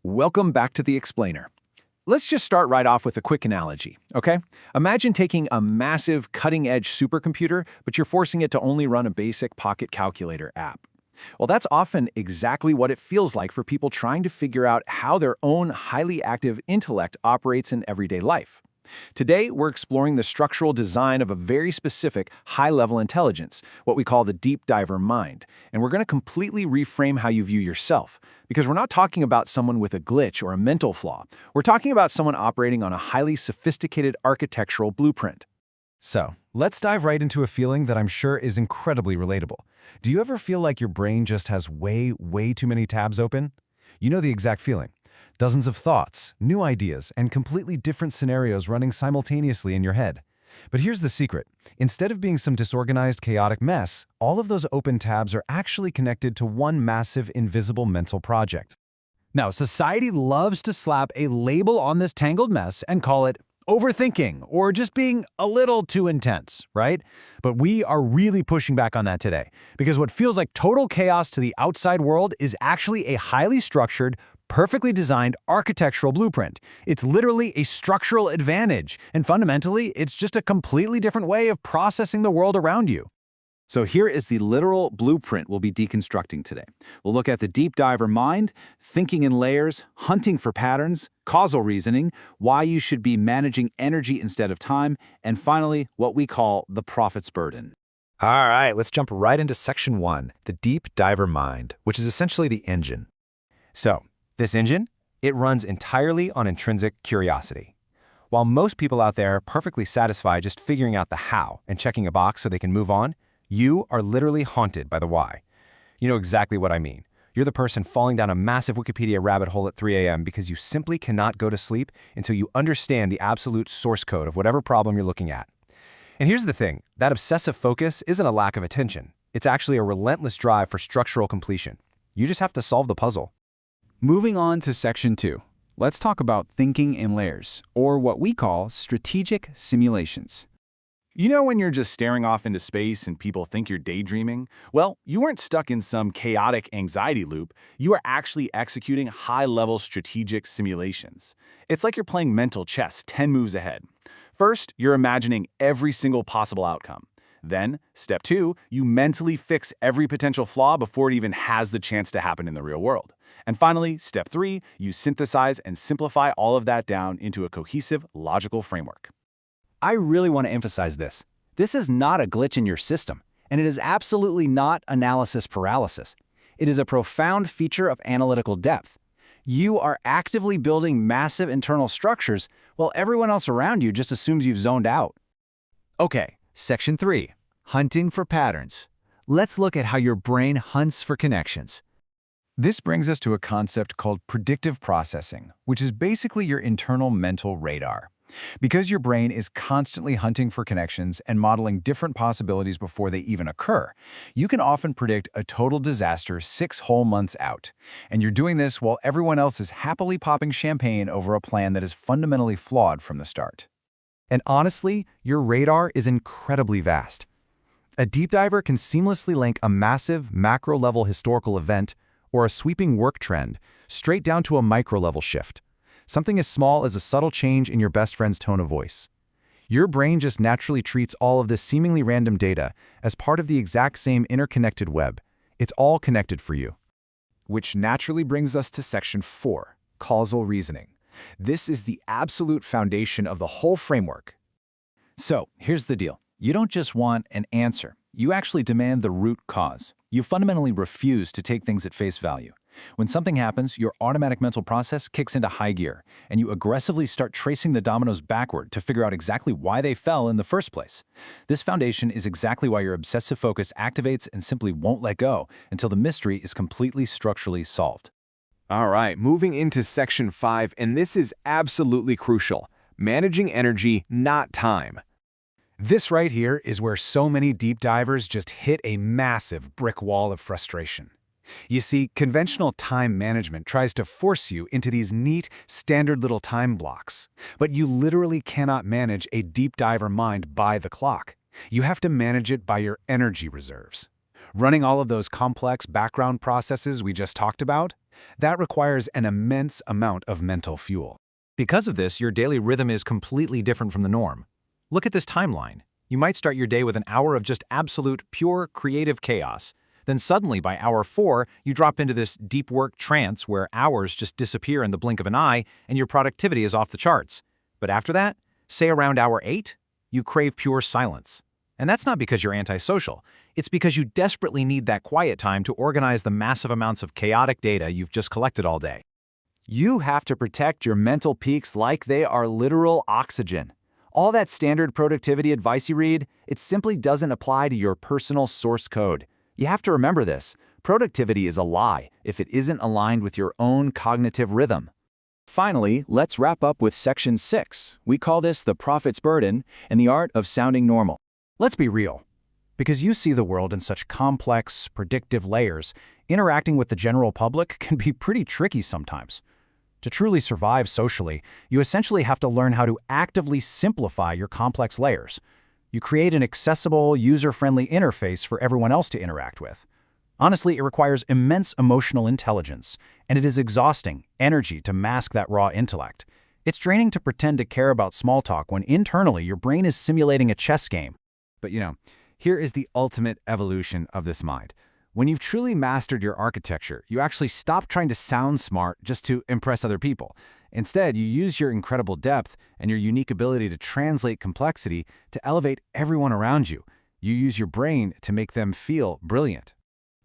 Welcome back to The Explainer. Let's just start right off with a quick analogy, okay? Imagine taking a massive, cutting-edge supercomputer, but you're forcing it to only run a basic pocket calculator app. Well, that's often exactly what it feels like for people trying to figure out how their own highly active intellect operates in everyday life. Today, we're exploring the structural design of a very specific, high-level intelligence, what we call the deep diver mind, and we're going to completely reframe how you view yourself, because we're not talking about someone with a glitch or a mental flaw. We're talking about someone operating on a highly sophisticated architectural blueprint. So, let's dive right into a feeling that I'm sure is incredibly relatable. Do you ever feel like your brain just has way too many tabs open? You know the exact feeling. Dozens of thoughts, new ideas, and completely different scenarios running simultaneously in your head. But here's the secret. Instead of being some disorganized, chaotic mess, all of those open tabs are actually connected to one massive, invisible mental project. Now, society loves to slap a label on this tangled mess and call it overthinking or just being a little too intense, right? But we are really pushing back on that today because what feels like total chaos to the outside world is actually a highly structured, perfectly designed architectural blueprint. It's literally a structural advantage, and fundamentally, it's just a completely different way of processing the world around you. So here is the literal blueprint we'll be deconstructing today. We'll look at the deep diver mind, thinking in layers, hunting for patterns, causal reasoning, why you should be managing energy instead of time, and finally, what we call the prophet's burden. All right, let's jump right into section 1, the deep diver mind, which is essentially the engine. So, this engine, it runs entirely on intrinsic curiosity. While most people out there are perfectly satisfied just figuring out the how and checking a box so they can move on, you are literally haunted by the why. You know exactly what I mean. You're the person falling down a massive Wikipedia rabbit hole at 3 a.m. because you simply cannot go to sleep until you understand the absolute source code of whatever problem you're looking at. And here's the thing, that obsessive focus isn't a lack of attention. It's actually a relentless drive for structural completion. You just have to solve the puzzle. Moving on to section 2, let's talk about thinking in layers, or what we call strategic simulations. You know when you're just staring off into space and people think you're daydreaming? Well, you weren't stuck in some chaotic anxiety loop. You are actually executing high-level strategic simulations. It's like you're playing mental chess 10 moves ahead. First, you're imagining every single possible outcome. Then, step 2, you mentally fix every potential flaw before it even has the chance to happen in the real world. And finally, step 3, you synthesize and simplify all of that down into a cohesive, logical framework. I really want to emphasize this. This is not a glitch in your system, and it is absolutely not analysis paralysis. It is a profound feature of analytical depth. You are actively building massive internal structures while everyone else around you just assumes you've zoned out. Okay, section 3, hunting for patterns. Let's look at how your brain hunts for connections. This brings us to a concept called predictive processing, which is basically your internal mental radar. Because your brain is constantly hunting for connections and modeling different possibilities before they even occur, you can often predict a total disaster 6 whole months out. And you're doing this while everyone else is happily popping champagne over a plan that is fundamentally flawed from the start. And honestly, your radar is incredibly vast. A deep diver can seamlessly link a massive, macro-level historical event or a sweeping work trend straight down to a micro-level shift. Something as small as a subtle change in your best friend's tone of voice. Your brain just naturally treats all of this seemingly random data as part of the exact same interconnected web. It's all connected for you. Which naturally brings us to section 4, causal reasoning. This is the absolute foundation of the whole framework. So, here's the deal. You don't just want an answer. You actually demand the root cause. You fundamentally refuse to take things at face value. When something happens, your automatic mental process kicks into high gear, and you aggressively start tracing the dominoes backward to figure out exactly why they fell in the first place. This foundation is exactly why your obsessive focus activates and simply won't let go until the mystery is completely structurally solved. All right, moving into section 5, and this is absolutely crucial. Managing energy, not time. This right here is where so many deep divers just hit a massive brick wall of frustration. You see, conventional time management tries to force you into these neat, standard little time blocks. But you literally cannot manage a deep diver mind by the clock. You have to manage it by your energy reserves. Running all of those complex background processes we just talked about, That requires an immense amount of mental fuel. Because of this, your daily rhythm is completely different from the norm. Look at this timeline. You might start your day with an hour of just absolute, pure, creative chaos. Then suddenly, by hour 4, you drop into this deep work trance where hours just disappear in the blink of an eye and your productivity is off the charts. But after that, say around hour 8, you crave pure silence. And that's not because you're antisocial. It's because you desperately need that quiet time to organize the massive amounts of chaotic data you've just collected all day. You have to protect your mental peaks like they are literal oxygen. All that standard productivity advice you read, it simply doesn't apply to your personal source code. You have to remember this. Productivity is a lie if it isn't aligned with your own cognitive rhythm. Finally, let's wrap up with Section 6. We call this the prophet's burden and the art of sounding normal. Let's be real. Because you see the world in such complex, predictive layers, interacting with the general public can be pretty tricky sometimes. To truly survive socially, you essentially have to learn how to actively simplify your complex layers. You create an accessible, user-friendly interface for everyone else to interact with. Honestly, it requires immense emotional intelligence, and it is exhausting energy to mask that raw intellect. It's draining to pretend to care about small talk when internally your brain is simulating a chess game. But here is the ultimate evolution of this mind. When you've truly mastered your architecture, you actually stop trying to sound smart just to impress other people. Instead, you use your incredible depth and your unique ability to translate complexity to elevate everyone around you. You use your brain to make them feel brilliant.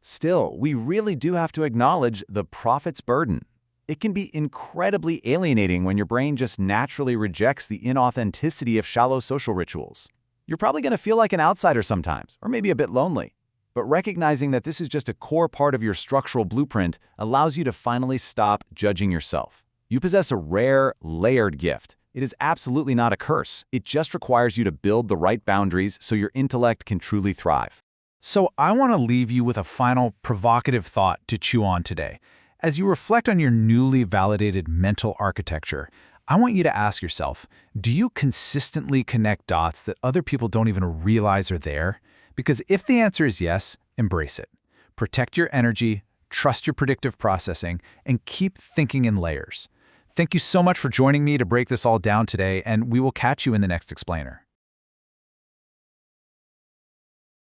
Still, we really do have to acknowledge the prophet's burden. It can be incredibly alienating when your brain just naturally rejects the inauthenticity of shallow social rituals. You're probably going to feel like an outsider sometimes, or maybe a bit lonely. But recognizing that this is just a core part of your structural blueprint allows you to finally stop judging yourself. You possess a rare, layered gift. It is absolutely not a curse. It just requires you to build the right boundaries so your intellect can truly thrive. So I want to leave you with a final provocative thought to chew on today. As you reflect on your newly validated mental architecture, I want you to ask yourself, do you consistently connect dots that other people don't even realize are there? Because if the answer is yes, embrace it. Protect your energy, trust your predictive processing, and keep thinking in layers. Thank you so much for joining me to break this all down today, and we will catch you in the next explainer.